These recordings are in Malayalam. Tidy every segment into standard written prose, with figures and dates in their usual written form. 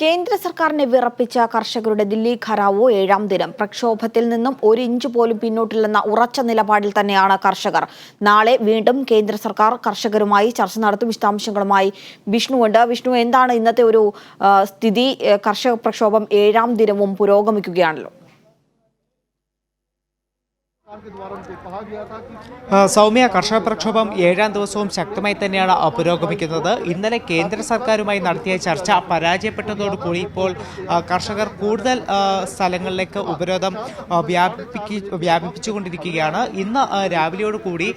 കേന്ദ്ര സർക്കാരിനെ വിറപ്പിച്ച കർഷകരുടെ ദില്ലി ഘരാവോ 7ാം ദിനം പ്രക്ഷോഭത്തിൽ നിന്നും 1 ഇഞ്ച് പോലും പിന്നോട്ടില്ലെന്ന ഉറച്ച നിലപാടിൽ തന്നെയാണ് കർഷകർ. നാളെ വീണ്ടും കേന്ദ്ര സർക്കാർ കർഷകരുമായി ചർച്ച നടത്തും. വിശദാംശങ്ങളുമായി വിഷ്ണുവുണ്ട്. വിഷ്ണു, എന്താണ് ഇന്നത്തെ ഒരു സ്ഥിതി? കർഷക പ്രക്ഷോഭം 7ാം ദിനവും പുരോഗമിക്കുകയാണല്ലോ. സൗമ്യ, കർഷക പ്രക്ഷോഭം 7ാം ദിവസവും ശക്തമായി തന്നെയാണ് പുരോഗമിക്കുന്നത്. ഇന്നലെ കേന്ദ്ര സർക്കാരുമായി നടത്തിയ ചർച്ച പരാജയപ്പെട്ടതോടുകൂടി ഇപ്പോൾ കർഷകർ കൂടുതൽ സ്ഥലങ്ങളിലേക്ക് ഉപരോധം വ്യാപിപ്പിച്ചുകൊണ്ടിരിക്കുകയാണ്. ഇന്ന് രാവിലെയോടുകൂടി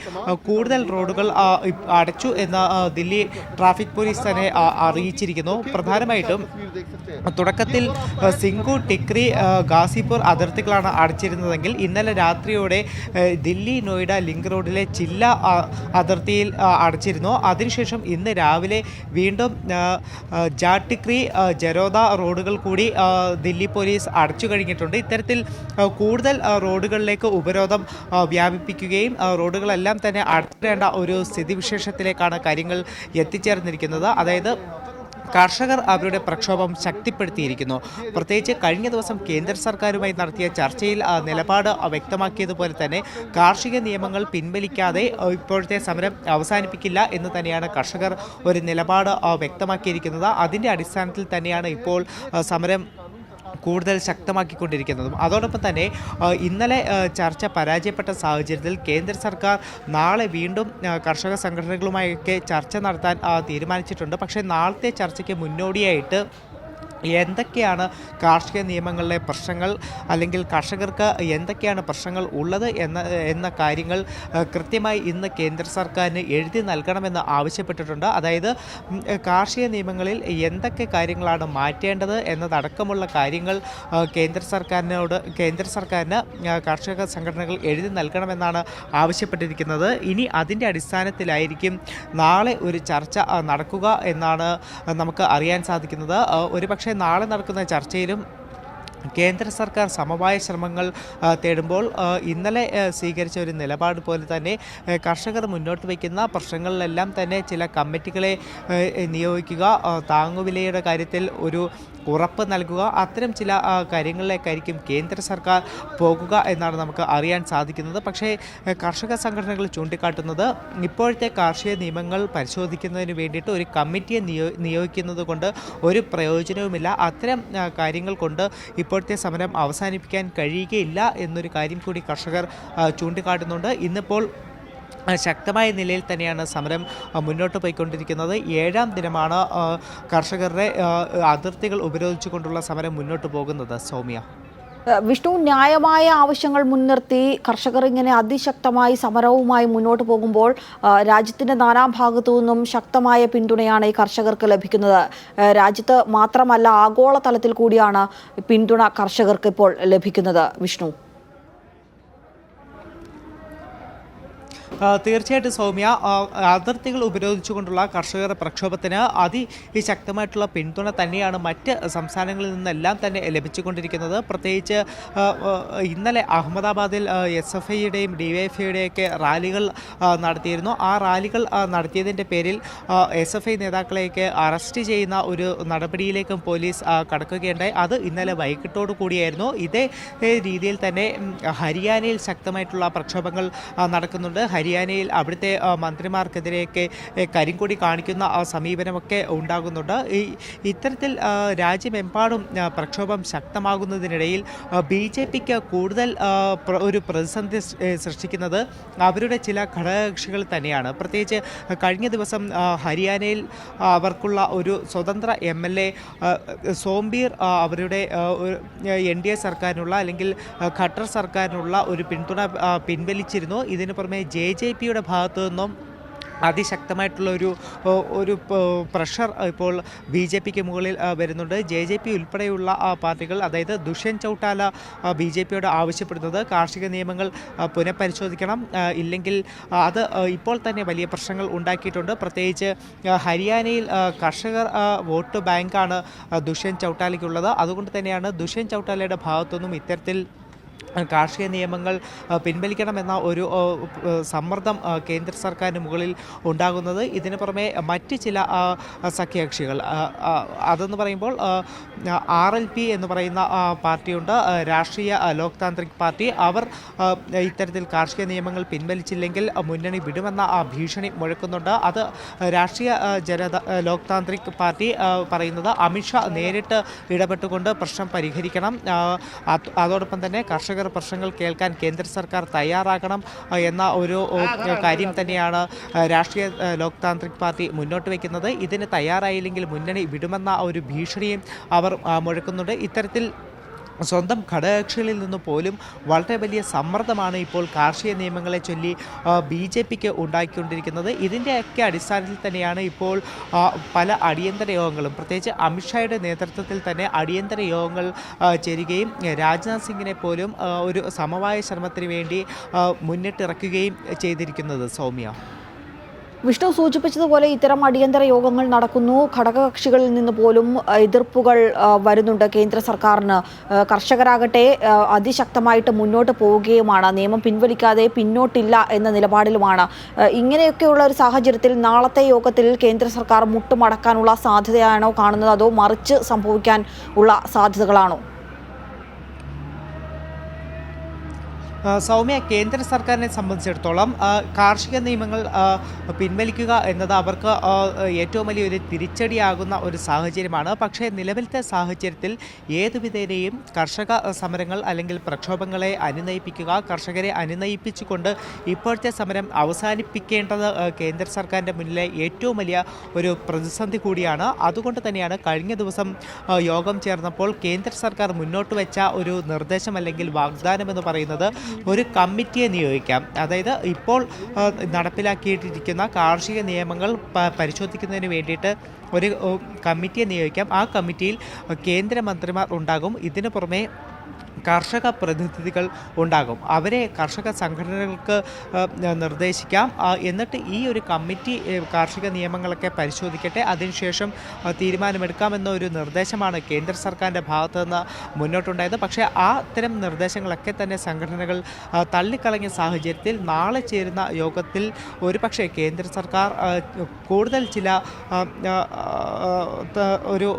കൂടുതൽ റോഡുകൾ അടച്ചു എന്ന് ദില്ലി ട്രാഫിക് പോലീസ് തന്നെ അറിയിച്ചിരിക്കുന്നു. പ്രധാനമായിട്ടും തുടക്കത്തിൽ സിംഗു, ടിക്രി, ഗാസിപൂർ അതിർത്തികളാണ് അടച്ചിരുന്നതെങ്കിൽ ഇന്നലെ രാത്രിയോടെ ദില്ലി നോയിഡ ലിങ്ക് റോഡിലെ ചില്ല അതിർത്തിയിൽ അടച്ചിരുന്നു. അതിനുശേഷം ഇന്ന് രാവിലെ വീണ്ടും ജാട്ടിക്രി, ജരോദ റോഡുകൾ കൂടി ദില്ലി പോലീസ് അടച്ചു കഴിഞ്ഞിട്ടുണ്ട്. ഇത്തരത്തിൽ കൂടുതൽ റോഡുകളിലേക്ക് ഉപരോധം വ്യാപിപ്പിക്കുകയും റോഡുകളെല്ലാം തന്നെ അടച്ചിടേണ്ട ഒരു സ്ഥിതിവിശേഷത്തിലേക്കാണ് കാര്യങ്ങൾ എത്തിച്ചേർന്നിരിക്കുന്നത്. അതായത് കർഷകർ അവരുടെ പ്രക്ഷോഭം ശക്തിപ്പെടുത്തിയിരിക്കുന്നു. പ്രത്യേകിച്ച് കഴിഞ്ഞ ദിവസം കേന്ദ്ര സർക്കാരുമായി നടത്തിയ ചർച്ചയിൽ നിലപാട് വ്യക്തമാക്കിയതുപോലെ തന്നെ കാർഷിക നിയമങ്ങൾ പിൻവലിക്കാതെ ഇപ്പോഴത്തെ സമരം അവസാനിപ്പിക്കില്ല എന്ന് തന്നെയാണ് കർഷകർ ഒരു നിലപാട് വ്യക്തമാക്കിയിരിക്കുന്നത്. അതിൻ്റെ അടിസ്ഥാനത്തിൽ തന്നെയാണ് ഇപ്പോൾ സമരം കൂടുതൽ ശക്തമാക്കിക്കൊണ്ടിരിക്കുന്നതും. അതോടൊപ്പം തന്നെ ഇന്നലെ ചർച്ച പരാജയപ്പെട്ട സാഹചര്യത്തിൽ കേന്ദ്ര സർക്കാർ നാളെ വീണ്ടും കർഷക സംഘടനകളുമായൊക്കെ ചർച്ച നടത്താൻ തീരുമാനിച്ചിട്ടുണ്ട്. പക്ഷേ നാളത്തെ ചർച്ചയ്ക്ക് മുന്നോടിയായിട്ട് എന്തൊക്കെയാണ് കാർഷിക നിയമങ്ങളിലെ പ്രശ്നങ്ങൾ, അല്ലെങ്കിൽ കർഷകർക്ക് എന്തൊക്കെയാണ് പ്രശ്നങ്ങൾ ഉള്ളത് എന്ന കാര്യങ്ങൾ കൃത്യമായി ഇന്ന് കേന്ദ്ര സർക്കാരിന് എഴുതി നൽകണമെന്ന് ആവശ്യപ്പെട്ടിട്ടുണ്ട്. അതായത് കാർഷിക നിയമങ്ങളിൽ എന്തൊക്കെ കാര്യങ്ങളാണ് മാറ്റേണ്ടത് എന്നതടക്കമുള്ള കാര്യങ്ങൾ കേന്ദ്ര സർക്കാരിന് കർഷക സംഘടനകൾ എഴുതി നൽകണമെന്നാണ് ആവശ്യപ്പെട്ടിരിക്കുന്നത്. ഇനി അതിൻ്റെ അടിസ്ഥാനത്തിലായിരിക്കും നാളെ ഒരു ചർച്ച നടക്കുക എന്നാണ് നമുക്ക് അറിയാൻ സാധിക്കുന്നത്. ഒരുപക്ഷെ നാളെ നടക്കുന്ന ചർച്ചയിലും കേന്ദ്ര സർക്കാർ സമവായ ശ്രമങ്ങൾ തേടുമ്പോൾ ഇന്നലെ സ്വീകരിച്ച ഒരു നിലപാട് പോലെ തന്നെ കർഷകർ മുന്നോട്ട് വയ്ക്കുന്ന പ്രശ്നങ്ങളിലെല്ലാം തന്നെ ചില കമ്മിറ്റികളെ നിയോഗിക്കുക, താങ്ങുവിലയുടെ കാര്യത്തിൽ ഒരു ഉറപ്പ് നൽകുക, അത്തരം ചില കാര്യങ്ങളിലേക്കായിരിക്കും കേന്ദ്ര സർക്കാർ പോകുക എന്നാണ് നമുക്ക് അറിയാൻ സാധിക്കുന്നത്. പക്ഷേ കർഷക സംഘടനകൾ ചൂണ്ടിക്കാട്ടുന്നത് ഇപ്പോഴത്തെ കാർഷിക നിയമങ്ങൾ പരിശോധിക്കുന്നതിന് വേണ്ടിയിട്ട് ഒരു കമ്മിറ്റിയെ നിയോഗിക്കുന്നത് കൊണ്ട് ഒരു പ്രയോജനവുമില്ല. അത്തരം കാര്യങ്ങൾ കൊണ്ട് ഇപ്പോഴത്തെ സമരം അവസാനിപ്പിക്കാൻ കഴിയുകയില്ല എന്നൊരു കാര്യം കൂടി കർഷകർ ചൂണ്ടിക്കാട്ടുന്നുണ്ട്. ഇന്നിപ്പോൾ ശക്തമായ നിലയിൽ തന്നെയാണ് സമരം മുന്നോട്ട് പോയിക്കൊണ്ടിരിക്കുന്നത്. 7ാം ദിനമാണ് കർഷകരുടെ അതിർത്തികൾ ഉപരോധിച്ചുകൊണ്ടുള്ള സമരം മുന്നോട്ട് പോകുന്നത്. സൗമ്യ, വിഷ്ണു, ന്യായമായ ആവശ്യങ്ങൾ മുൻനിർത്തി കർഷകർ ഇങ്ങനെ അതിശക്തമായി സമരവുമായി മുന്നോട്ട് പോകുമ്പോൾ രാജ്യത്തിൻ്റെ നാനാഭാഗത്തു നിന്നും ശക്തമായ പിന്തുണയാണ് ഈ കർഷകർക്ക് ലഭിക്കുന്നത്. രാജ്യത്ത് മാത്രമല്ല, ആഗോളതലത്തിൽ കൂടിയാണ് പിന്തുണ കർഷകർക്ക് ഇപ്പോൾ ലഭിക്കുന്നത്. വിഷ്ണു, തീർച്ചയായിട്ടും സൗമ്യ, അതിർത്തികൾ ഉപരോധിച്ചുകൊണ്ടുള്ള കർഷകരുടെ പ്രക്ഷോഭത്തിന് അതിശക്തമായിട്ടുള്ള പിന്തുണ തന്നെയാണ് മറ്റ് സംസ്ഥാനങ്ങളിൽ നിന്നെല്ലാം തന്നെ ലഭിച്ചുകൊണ്ടിരിക്കുന്നത്. പ്രത്യേകിച്ച് ഇന്നലെ അഹമ്മദാബാദിൽ SFIയുടെയും DYFIയുടെയൊക്കെ റാലികൾ നടത്തിയിരുന്നു. ആ റാലികൾ നടത്തിയതിൻ്റെ പേരിൽ SFI നേതാക്കളെയൊക്കെ അറസ്റ്റ് ചെയ്യുന്ന ഒരു നടപടിയിലേക്കും പോലീസ് കടക്കുകയുണ്ടായി. അത് ഇന്നലെ വൈകിട്ടോടു കൂടിയായിരുന്നു. ഇതേ രീതിയിൽ തന്നെ ഹരിയാനയിൽ ശക്തമായിട്ടുള്ള പ്രക്ഷോഭങ്ങൾ നടക്കുന്നുണ്ട്. ഹരിയാനയിൽ അവിടുത്തെ മന്ത്രിമാർക്കെതിരെയൊക്കെ കരിങ്കൊടി കാണിക്കുന്ന സമീപനമൊക്കെ ഉണ്ടാകുന്നുണ്ട്. ഇത്തരത്തിൽ രാജ്യമെമ്പാടും പ്രക്ഷോഭം ശക്തമാകുന്നതിനിടയിൽ BJPക്ക് കൂടുതൽ ഒരു പ്രതിസന്ധി സൃഷ്ടിക്കുന്നത് അവരുടെ ചില ഘടകകക്ഷികൾ തന്നെയാണ്. പ്രത്യേകിച്ച് കഴിഞ്ഞ ദിവസം ഹരിയാനയിൽ അവർക്കുള്ള ഒരു സ്വതന്ത്ര MLA സോംബീർ അവരുടെ NDA സർക്കാരിനുള്ള അല്ലെങ്കിൽ ഖട്ടർ സർക്കാരിനുള്ള ഒരു പിന്തുണ പിൻവലിച്ചിരുന്നു. ഇതിനു പുറമെ JJPയുടെ ഭാഗത്തു നിന്നും അതിശക്തമായിട്ടുള്ള ഒരു പ്രഷർ ഇപ്പോൾ BJPക്ക് മുകളിൽ വരുന്നുണ്ട്. JJP ഉൾപ്പെടെയുള്ള പാർട്ടികൾ, അതായത് ദുഷ്യന്ത് ചൗട്ടാല BJPയോട് ആവശ്യപ്പെടുന്നത് കാർഷിക നിയമങ്ങൾ പുനഃപരിശോധിക്കണം, ഇല്ലെങ്കിൽ അത് ഇപ്പോൾ തന്നെ വലിയ പ്രശ്നങ്ങൾ ഉണ്ടാക്കിയിട്ടുണ്ട്. പ്രത്യേകിച്ച് ഹരിയാനയിൽ കർഷകർ വോട്ട് ബാങ്കാണ് ദുഷ്യന്ത് ചൗട്ടാലയ്ക്കുള്ളത്. അതുകൊണ്ട് തന്നെയാണ് ദുഷ്യന്ത് ചൗട്ടാലയുടെ ഭാഗത്തുനിന്നും ഇത്തരത്തിൽ കാർഷിക നിയമങ്ങൾ പിൻവലിക്കണമെന്ന ഒരു സമ്മർദ്ദം കേന്ദ്ര സർക്കാരിന് മുകളിൽ ഉണ്ടാകുന്നത്. ഇതിന് പുറമെ മറ്റ് ചില സഖ്യകക്ഷികൾ അതെന്ന് പറയുമ്പോൾ RLP എന്ന് പറയുന്ന പാർട്ടിയുണ്ട്, രാഷ്ട്രീയ ലോക് താന്ത്രിക് പാർട്ടി. അവർ ഇത്തരത്തിൽ കാർഷിക നിയമങ്ങൾ പിൻവലിച്ചില്ലെങ്കിൽ മുന്നണി വിടുമെന്ന ഭീഷണി മുഴക്കുന്നുണ്ട്. അത് രാഷ്ട്രീയ ലോക് താന്ത്രിക് പാർട്ടി പറയുന്നത് അമിത്ഷാ നേരിട്ട് ഇടപെട്ടുകൊണ്ട് പ്രശ്നം പരിഹരിക്കണം, അതോടൊപ്പം തന്നെ കർഷക പ്രശ്നങ്ങൾ കേൾക്കാൻ കേന്ദ്ര സർക്കാർ തയ്യാറാകണം എന്ന ഒരു കാര്യം തന്നെയാണ് രാഷ്ട്രീയ ലോക് താന്ത്രിക് പാർട്ടി മുന്നോട്ട് വയ്ക്കുന്നത്. ഇതിന് തയ്യാറായില്ലെങ്കിൽ മുന്നണി വിടുമെന്ന ഒരു ഭീഷണിയും അവർ മുഴക്കുന്നുണ്ട്. ഇത്തരത്തിൽ സ്വന്തം ഘടകകക്ഷികളിൽ നിന്ന് പോലും വളരെ വലിയ സമ്മർദ്ദമാണ് ഇപ്പോൾ കാർഷിക നിയമങ്ങളെ ചൊല്ലി BJPക്ക് ഉണ്ടാക്കിക്കൊണ്ടിരിക്കുന്നത്. ഇതിൻ്റെയൊക്കെ അടിസ്ഥാനത്തിൽ തന്നെയാണ് ഇപ്പോൾ പല അടിയന്തര യോഗങ്ങളും, പ്രത്യേകിച്ച് അമിത്ഷായുടെ നേതൃത്വത്തിൽ തന്നെ അടിയന്തര യോഗങ്ങൾ ചേരുകയും രാജ്നാഥ് സിംഗിനെ പോലും ഒരു സമവായ ശ്രമത്തിന് വേണ്ടി മുന്നിട്ടിറക്കുകയും ചെയ്തിരിക്കുന്നത്. സൗമ്യ, വിഷ്ണു സൂചിപ്പിച്ചതുപോലെ ഇത്തരം അടിയന്തര യോഗങ്ങൾ നടക്കുന്നു. ഘടകകക്ഷികളിൽ നിന്ന് പോലും എതിർപ്പുകൾ വരുന്നുണ്ട് കേന്ദ്ര സർക്കാരിന്. കർഷകരാകട്ടെ അതിശക്തമായിട്ട് മുന്നോട്ട് പോവുകയുമാണ്, നിയമം പിൻവലിക്കാതെ പിന്നോട്ടില്ല എന്ന നിലപാടിലുമാണ്. ഇങ്ങനെയൊക്കെയുള്ള ഒരു സാഹചര്യത്തിൽ നാളത്തെ യോഗത്തിൽ കേന്ദ്ര സർക്കാർ മുട്ടുമടക്കാനുള്ള സാധ്യതയാണോ കാണുന്നത്, അതോ മറിച്ച് സംഭവിക്കാൻ ഉള്ള സാധ്യതകളാണോ? സൗമ്യ, കേന്ദ്ര സർക്കാരിനെ സംബന്ധിച്ചിടത്തോളം കാർഷിക നിയമങ്ങൾ പിൻവലിക്കുക എന്നത് അവർക്ക് ഏറ്റവും വലിയൊരു തിരിച്ചടിയാകുന്ന ഒരു സാഹചര്യമാണ്. പക്ഷേ നിലവിലത്തെ സാഹചര്യത്തിൽ ഏതുവിധേനയും കർഷക സമരങ്ങൾ അല്ലെങ്കിൽ പ്രക്ഷോഭങ്ങളെ അനുനയിപ്പിക്കുക, കർഷകരെ അനുനയിപ്പിച്ചുകൊണ്ട് ഇപ്പോഴത്തെ സമരം അവസാനിപ്പിക്കേണ്ടത് കേന്ദ്ര സർക്കാരിൻ്റെ മുന്നിലെ ഏറ്റവും വലിയ ഒരു പ്രതിസന്ധി കൂടിയാണ്. അതുകൊണ്ട് തന്നെയാണ് കഴിഞ്ഞ ദിവസം യോഗം ചേർന്നപ്പോൾ കേന്ദ്ര സർക്കാർ മുന്നോട്ട് വെച്ച ഒരു നിർദ്ദേശം അല്ലെങ്കിൽ വാഗ്ദാനം എന്ന് പറയുന്നത് ഒരു കമ്മിറ്റിയെ നിയോഗിക്കാം. അതായത് ഇപ്പോൾ നടപ്പിലാക്കിയിട്ടിരിക്കുന്ന കാർഷിക നിയമങ്ങൾ പരിശോധിക്കുന്നതിന് വേണ്ടിയിട്ട് ഒരു കമ്മിറ്റിയെ നിയോഗിക്കാം. ആ കമ്മിറ്റിയിൽ കേന്ദ്രമന്ത്രിമാർ ഉണ്ടാകും. ഇതിനു പുറമെ കർഷക പ്രതിനിധികൾ ഉണ്ടാകും. അവരെ കർഷക സംഘടനകൾക്ക് നിർദ്ദേശിക്കാം. എന്നിട്ട് ഈ ഒരു കമ്മിറ്റി കാർഷിക നിയമങ്ങളൊക്കെ പരിശോധിക്കട്ടെ, അതിനുശേഷം തീരുമാനമെടുക്കാമെന്ന ഒരു നിർദ്ദേശമാണ് കേന്ദ്ര സർക്കാരിൻ്റെ ഭാഗത്തു നിന്ന് മുന്നോട്ടുണ്ടായത്. പക്ഷേ അത്തരം നിർദ്ദേശങ്ങളൊക്കെ തന്നെ സംഘടനകൾ തള്ളിക്കളഞ്ഞ സാഹചര്യത്തിൽ നാളെ ചേരുന്ന യോഗത്തിൽ ഒരുപക്ഷെ കേന്ദ്ര സർക്കാർ കൂടുതൽ ചില ഒരു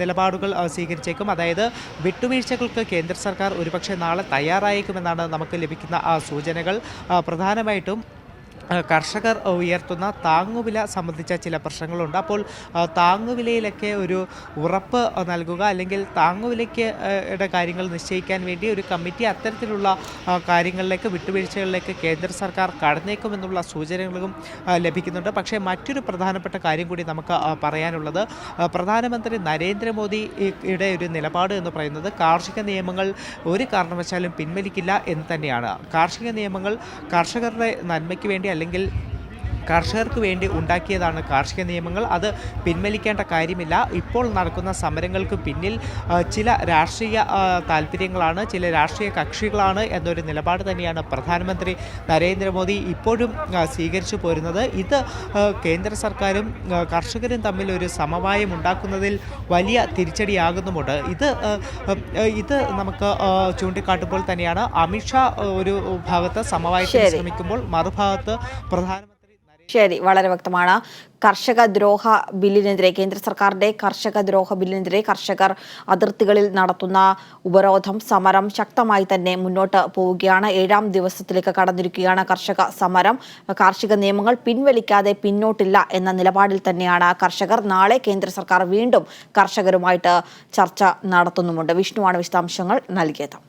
നിലപാടുകൾ സ്വീകരിച്ചേക്കും. അതായത് വിട്ടുവീഴ്ചകൾക്ക് കേന്ദ്ര സർക്കാർ ഒരുപക്ഷെ നാളെ തയ്യാറായേക്കുമെന്നാണ് നമുക്ക് ലഭിക്കുന്ന സൂചനകൾ. പ്രധാനമായിട്ടും കർഷകർ ഉയർത്തുന്ന താങ്ങുവില സംബന്ധിച്ച ചില പ്രശ്നങ്ങളുണ്ട്. അപ്പോൾ താങ്ങുവിലയിലൊക്കെ ഒരു ഉറപ്പ് നൽകുക, അല്ലെങ്കിൽ താങ്ങുവിലയ്ക്ക് കാര്യങ്ങൾ നിശ്ചയിക്കാൻ വേണ്ടി ഒരു കമ്മിറ്റി അത്തരത്തിലുള്ള കാര്യങ്ങളിലേക്ക്, വിട്ടുവീഴ്ചകളിലേക്ക് കേന്ദ്ര സർക്കാർ കടന്നേക്കുമെന്നുള്ള സൂചനകളും ലഭിക്കുന്നുണ്ട്. പക്ഷേ മറ്റൊരു പ്രധാനപ്പെട്ട കാര്യം കൂടി നമുക്ക് പറയാനുള്ളത്, പ്രധാനമന്ത്രി നരേന്ദ്രമോദിയുടെ ഒരു നിലപാട് എന്ന് പറയുന്നത് കാർഷിക നിയമങ്ങൾ ഒരു കാരണവശാലും പിൻവലിക്കില്ല എന്ന് തന്നെയാണ്. കാർഷിക നിയമങ്ങൾ കർഷകരുടെ നന്മയ്ക്ക് വേണ്ടി അല്ലെങ്കിൽ കർഷകർക്ക് വേണ്ടി ഉണ്ടാക്കിയതാണ് കാർഷിക നിയമങ്ങൾ. അത് പിൻവലിക്കേണ്ട കാര്യമില്ല. ഇപ്പോൾ നടക്കുന്ന സമരങ്ങൾക്ക് പിന്നിൽ ചില രാഷ്ട്രീയ താല്പര്യങ്ങളാണ്, ചില രാഷ്ട്രീയ കക്ഷികളാണ് എന്നൊരു നിലപാട് തന്നെയാണ് പ്രധാനമന്ത്രി നരേന്ദ്രമോദി ഇപ്പോഴും സ്വീകരിച്ചു പോരുന്നത്. ഇത് കേന്ദ്ര സർക്കാരും കർഷകരും തമ്മിൽ ഒരു സമവായം ഉണ്ടാക്കുന്നതിൽ വലിയ തിരിച്ചടിയാകുന്നുമുണ്ട്. ഇത് നമുക്ക് ചൂണ്ടിക്കാട്ടുമ്പോൾ തന്നെയാണ് അമിത്ഷാ ഒരു ഭാഗത്ത് സമവായത്തിന് ശ്രമിക്കുമ്പോൾ മറുഭാഗത്ത് പ്രധാനമന്ത്രി. ശരി, വളരെ വ്യക്തമാണ്. കർഷക ദ്രോഹ ബില്ലിനെതിരെ, കേന്ദ്ര സർക്കാരിന്റെ കർഷക ദ്രോഹ ബില്ലിനെതിരെ കർഷകർ അതിർത്തികളിൽ നടത്തുന്ന ഉപരോധം, സമരം ശക്തമായി തന്നെ മുന്നോട്ട് പോവുകയാണ്. 7ാം ദിവസത്തിലേക്ക് കടന്നിരിക്കുകയാണ് കർഷക സമരം. കാർഷിക നിയമങ്ങൾ പിൻവലിക്കാതെ പിന്നോട്ടില്ല എന്ന നിലപാടിൽ തന്നെയാണ് കർഷകർ. നാളെ കേന്ദ്ര സർക്കാർ വീണ്ടും കർഷകരുമായിട്ട് ചർച്ച നടത്തുന്നുമുണ്ട്. വിഷ്ണുവാണ് വിശദാംശങ്ങൾ നൽകിയത്.